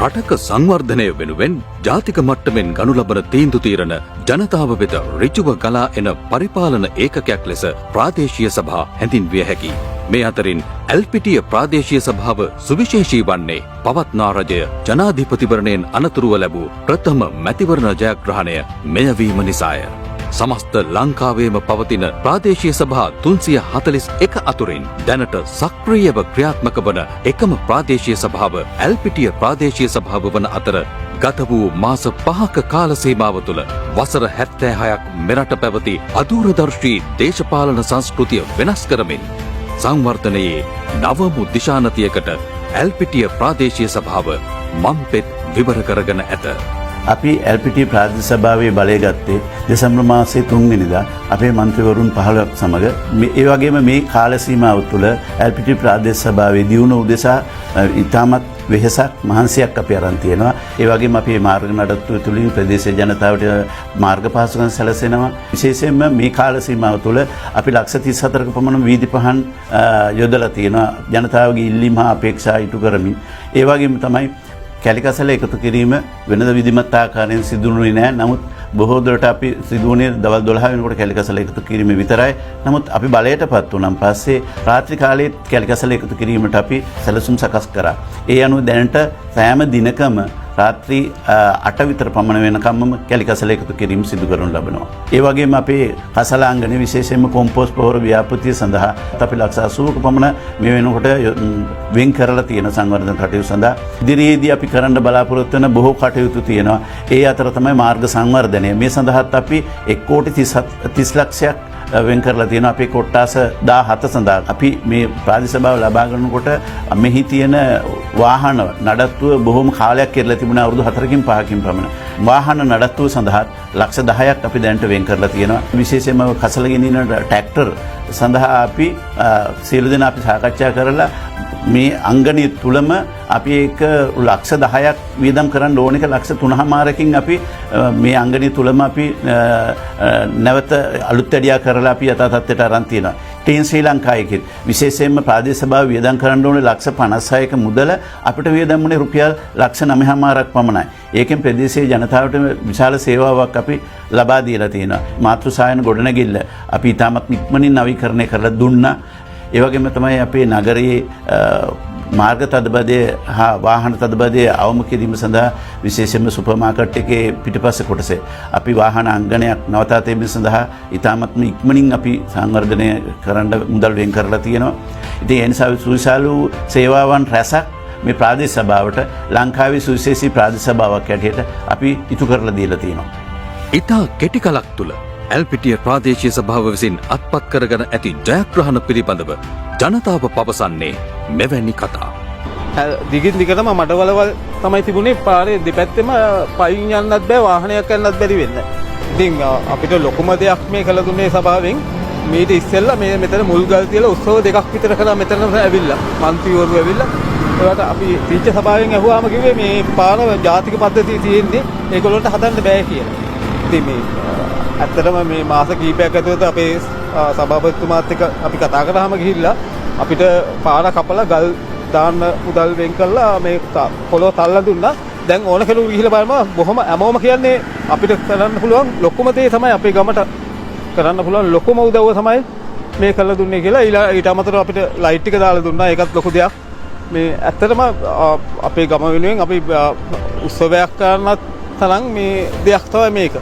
රටක සංවර්ධනය වෙනුවෙන් ජාතික මට්ටමින් ගනු ලබන තීන්දුව తీරන ජනතාව වෙත ඍජුව ගලා එන පරිපාලන ඒකකයක් ලෙස ප්‍රාදේශීය සභා හැඳින්විය හැකියි. මේ අතරින් එල්පිටිය ප්‍රාදේශීය සභාව සුවිශේෂී වන්නේ පවත්නා රජය ජනාධිපතිවරණයෙන් අනතුරුව ලැබූ ප්‍රථම මැතිවරණ ජයග්‍රහණය මෙයවීම නිසාය. සමස්ත ලංකාවේම පවතින ප්‍රාදේශීය සභා 341 අතුරින් දැනට සක්‍රියව ක්‍රියාත්මක වන එකම ප්‍රාදේශීය සභාව එල්පිටිය ප්‍රාදේශීය සභාව වන අතර ගත වූ මාස 5ක කාල සීමාව තුළ වසර 76ක් මෙරට පැවති අදූරදර්ශී දේශපාලන සංස්කෘතිය වෙනස් කරමින් සංවර්ධනයේ නවමු දිශානතියකට එල්පිටිය ප්‍රාදේශීය සභාව මම්පෙත් විවර කරගෙන ඇත. අපි එල්පිටි ප්‍රාදේශ සභාවේ බලය ගත්තේ දෙසැම්බර් මාසයේ 3 වෙනිදා අපේ මන්ත්‍රීවරුන් 15ක් සමග ඒ වගේම මේ කාල සීමාව තුළ එල්පිටි ප්‍රාදේශ සභාවේ දියුණුව උදෙසා ඉතාමත් වෙහෙසක් මහන්සියක් අපි අරන් තියෙනවා. ඒ වගේම අපි මාර්ග නඩත්තුව තුළින් ප්‍රදේශීය ජනතාවට මාර්ග පහසුකම් සැලසෙනවා. විශේෂයෙන්ම මේ කාල සීමාව තුළ අපි ලක්ෂ 34ක පමණ වීදි පහන් යොදලා තියෙනවා ජනතාවගේ ඉල්ලීම් හා අපේක්ෂා ඉටු කරමින්. ඒ වගේම තමයි කැලිකසල එකතු කිරීම වෙනද විධිමත් ආකාරයෙන් සිදුුනේ නැහැ. නමුත් බොහෝ දුරට අපි සිදුවුනේ දවල් 12 වෙනකොට කැලිකසල එකතු කිරීම විතරයි. නමුත් අපි බලයටපත් වුණාන් පස්සේ රාත්‍රී කාලයේ කැලිකසල එකතු කිරීමට අපි සැලසුම් සකස් කරා. ඒ අනුව දැනට සෑම දිනකම රාත්‍රී 8 විතර පමණ වෙනකම්ම කැලිකසල එකතු කිරීම සිදු කරනු ලබනවා. ඒ වගේම අපේ කසලාංගනේ විශේෂයෙන්ම කොම්පෝස්ට් පොහොර ව්‍යාපෘතිය සඳහා අපි ලක්ෂ 80ක පමණ මේ වෙනකොට වෙන් කරලා තියෙන සංවර්ධන කටයුතු සඳහා ඉදිරියේදී අපි කරන්න බලාපොරොත්තු වෙන බොහෝ කටයුතු තියෙනවා. ඒ අතර තමයි මාර්ග සංවර්ධනය. මේ සඳහාත් අපි 1,30 ලක්ෂයක් වෙන් කරලා තියෙනවා අපේ කොට්ටාස 17 සඳහා. අපි මේ ප්‍රාදේශ සභාව ලබා ගන්නකොට මෙහි තියෙන වාහන නඩත්තුව බොහොම කාලයක් කෙරලා තිබුණා අවුරුදු 4කින් 5කින් පමණ. වාහන නඩත්තුව සඳහා ලක්ෂ 10ක් අපි දැනට වෙන් කරලා තියෙනවා. විශේෂයෙන්ම කසල ගෙනින ට්‍රැක්ටර් සඳහා අපි සියලු දෙනා අපි සාකච්ඡා කරලා මේ අංගණය තුලම අපි ඒක ලක්ෂ 10ක් වියදම් කරන්න ඕන එක ලක්ෂ 3.5කින් අපි මේ අංගණය තුලම අපි නැවත අලුත් ඇඩියා කරලා අපි යථා තත්ත්වයට අරන් තියෙනවා. ටීන් ශ්‍රී ලංකාවේ විශේෂයෙන්ම ප්‍රාදේශ සභාව වියදම් කරන්න ඕනේ ලක්ෂ 56ක මුදල අපිට වියදම් වුණේ රුපියල් ලක්ෂ 9.5ක් පමණයි. ඒකෙන් ප්‍රදේශීය ජනතාවට විශාල සේවාවක් අපි ලබා දීලා තියෙනවා. මාතෘ සායන ගොඩනැගිල්ල අපි ඉතාමත් ඉක්මනින් නවීකරණය කරලා දුන්නා. ඒ වගේම තමයි අපේ නගරයේ මාර්ග තදබදය හා වාහන තදබදය අවම කිරීම සඳහා විශේෂයෙන්ම සුපර් මාකට් එකේ පිටිපස්ස කොටසේ අපි වාහන අංගණයක් නවතා තැබීම සඳහා ඉතාමත්ම ඉක්මනින් අපි සංවර්ධනය කරන්න මුදල් වෙන් කරලා තියෙනවා. ඉතින් ඒ නිසා සුවිශාල සේවාවන් රැසක් මේ ප්‍රාදේශ සභාවට ලංකාවේ සුවිශේෂී ප්‍රාදේශ සභාවක් ඇටියට අපි ඉටු කරලා දීලා තියෙනවා. ඉතා කෙටි කලක් තුළ එල්පිටිය ප්‍රාදේශීය සභාව විසින් අත්පත් කරගෙන ඇති ජයග්‍රහණ පිළිබඳව ජනතාව පවසන්නේ මෙවැනි කතා. දිගින් දිගටම මඩවලවල් තමයි තිබුණේ. පාරේ දෙපැත්තෙම පයින් යන්නත් බෑ, වාහනයක් යන්නත් බැරි වෙන්න. ඉතින් අපිට ලොකුම දෙයක් මේ කළ දුන්නේ සභාවෙන් මීට ඉස්සෙල්ලා මේ මෙතන මුල්ගල් තියලා උත්සව දෙකක් විතර කළා. මෙතන ඇවිල්ලා මන්ත්‍රීවරු ඇවිල්ලා ඒකට අපි තීච්ඡ සභාවෙන් අහුවාම කිව්වේ මේ පාර ජාතික පද්ධතිය තියෙන්නේ ඒගොල්ලන්ට හදන්න බෑ කියලා. ඉතින් මේ ඇත්තටම මේ මාස කීපයක් ඇතුළත අපේ සභාපතිතුමාත් එක්ක අපි කතා කරාම ගිහිල්ලා අපිට පාර කපලා ගල් දාන්න උදල් වෙන් කරලා මේ පොළොව තල්ලා දුන්නා. දැන් ඕන කෙනෙකුට ගිහිල්ලා බලනවා බොහොම හැමෝම කියන්නේ අපිට කරන්න පුළුවන් ලොකුම දේ තමයි අපේ ගමට කරන්න පුළුවන් ලොකුම උදව්ව තමයි මේ කරලා දුන්නේ කියලා. ඊට අමතරව අපිට ලයිට් ටික දාලා දුන්නා. ඒකත් ලොකු දෙයක්. මේ ඇත්තටම අපේ ගම වෙනුවෙන් අපි උත්සවයක් කරන්නත් තරම් මේ දෙයක් තමයි මේක.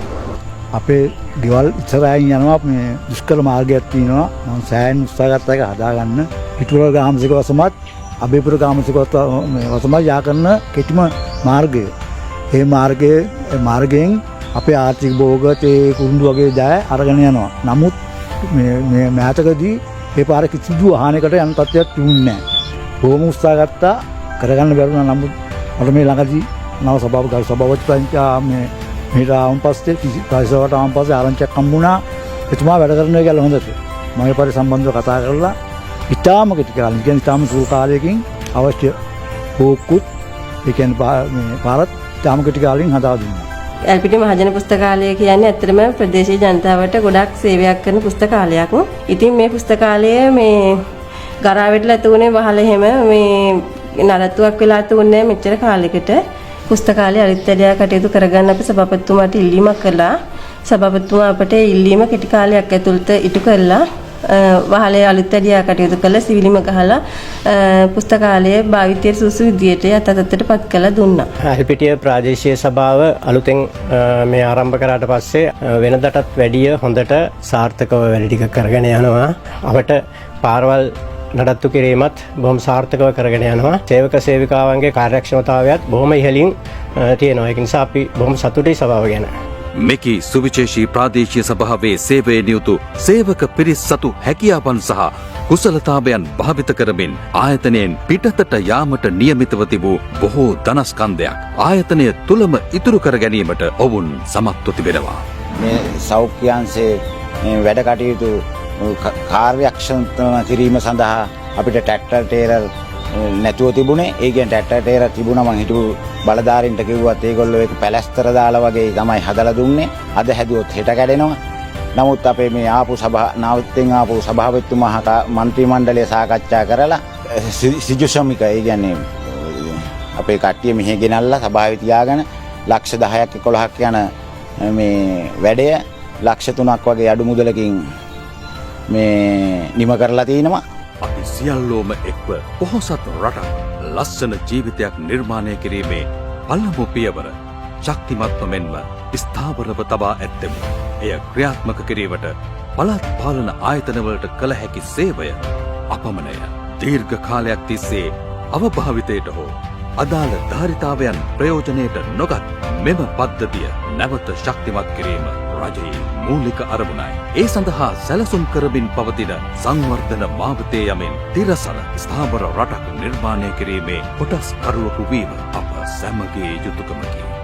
අපේ ගෙවල් ඉස්සරහින් යනවා මේ දුෂ්කර මාර්ගයක් තියෙනවා. මම සෑහෙන උත්සාහ ගත්තා ඒක හදාගන්න. පිටුවල ගාමසික වසමත් අබේපුර ගාමසික වසමත් යා කරන කෙටිම මාර්ගය. ඒ මාර්ගයෙන් අපේ ආර්ථික භෝගත ඒ කුරුඳු වගේ දෑ අරගෙන යනවා. නමුත් මේ මෑතකදී ඒ පාර කිසිදු වාහනයකට යන තත්ත්වයක් තිබුණේ නැහැ. බොහොම උත්සාහ ගත්තා කරගන්න බැරුණා. නමුත් මට මේ ළඟදී නව සභාපති මෙහෙට ආවන් පස්සේ ප්‍රාදේශසභාවට ආවන් පස්සේ ආරංචියක් හම්බුණා. එතුමා වැඩ කරන එක හොඳට මම ඒ පරි සම්බන්ධව කතා කරලා ඉතාම කෙටි කාලෙකින් කියන්නේ ඉතාම සුළු කාලයකින් අවශ්‍ය බෝක්කුත් ඒ කියන්නේ පාරත් ඉතාම කෙටි කාලෙකින් හදා දුන්නා. එල්පිටිය මහජන පුස්තකාලය කියන්නේ ඇත්තටම ප්‍රදේශීය ජනතාවට ගොඩක් සේවයක් කරන පුස්තකාලයක්. ඉතින් මේ පුස්තකාලය මේ ගරාවෙටලා තුනේ වහල එහෙම මේ නඩත්තුවක් වෙලා තුන්නේ මෙච්චර කාලෙකට. පුස්තකාලය අලුත් වැඩියා කටයුතු කරගන්න අපි සභාපතිතුමාට ඉල්ලීමක් කළා. සභාපතිතුමා අපට ඉල්ලීම කෙටි කාලයක් ඇතුළත ඉටු කරලා වහලේ අලුත් වැඩියා කටයුතු කළ සිවිලිම ගහලා පුස්තකාලයේ භාවිතයේ සුසු විදියට යථාතත්ත්වයට පත් කළ දුන්නා. එල්පිටිය ප්‍රාදේශීය සභාව අලුතෙන් මේ ආරම්භ කරාට පස්සේ වෙනදටත් වැඩිය හොඳට සාර්ථකව වැඩ ටික කරගෙන යනවා. අපට පාරවල් නඩත්තු කිරීමත් බොහොම සාර්ථකව කරගෙන යනවා. සේවක සේවිකාවන්ගේ කාර්යක්ෂමතාවයත් බොහොම ඉහළින් තියෙනවා. ඒක නිසා අපි බොහොම සතුටුයි සභාව ගැන. මෙකි සුවිශේෂී ප්‍රාදේශීය සභාවේ සේවයේ නියුතු සේවක පිරිස් සතු හැකියාවන් සහ කුසලතාවයන් භාවිත කරමින් ආයතනයෙන් පිටතට යාමට නියමිතව තිබූ බොහෝ ධනස්කන්ධයක් ආයතනය තුළම ඉතුරු කර ගැනීමට ඔවුන් සමත්ව තිබෙනවා. මේ සෞඛ්‍යංශයේ වැඩ කටයුතු කාර්යක්ෂම කිරීම සඳහා අපිට ට්‍රැක්ටර් ටේලර් නැතුව තිබුණේ. ඒ කියන්නේ ට්‍රැක්ටර් ටේලර් තිබුණා මං හිතුව බලධාරීන්ට කිව්වත් ඒගොල්ලෝ ඒක පැලස්තර දාලා වගේ තමයි හදලා දුන්නේ. අද හැදුවොත් හෙට කැඩෙනවා. නමුත් අපේ මේ ආපු නාවත්තෙන් ආපු සභාපතිතුමා මන්ත්‍රී මණ්ඩලය සාකච්ඡා කරලා සිජුසමික ඒ කියන්නේ අපේ කට්ටිය මෙහෙ ගෙනල්ලා සභාවේ තියාගෙන ලක්ෂ 10ක් 11ක් යන මේ වැඩය ලක්ෂ 3ක් වගේ අඩු මුදලකින් මේ නිම කරලා තිනවා. අපි සියල්ලෝම එක්ව පොහොසත් රටක් ලස්සන ජීවිතයක් නිර්මාණය කිරීමේ පළමු පියවර ශක්තිමත්ව මෙන්ම ස්ථාවරව තබා ඇත්තෙමු. එය ක්‍රියාත්මක කිරීමට පළාත් පාලන ආයතනවලට කළ හැකි සේවය අපමණය. දීර්ඝ කාලයක් තිස්සේ අවභාවිතයට හෝ අදාළ ධාරිතාවයන් ප්‍රයෝජනයට නොගත් මෙම පද්ධතිය නැවත ශක්තිමත් කිරීම රජයේ මූලික අරමුණයි. ඒ සඳහා සැලසුම් කරමින් පවතින සංවර්ධන මාවතේ යමින් තිරසර ස්ථාවර රටක් නිර්මාණය කිරීමේ කොටස් කරුවකු වීම අප සැමගේ යුතුකමකි.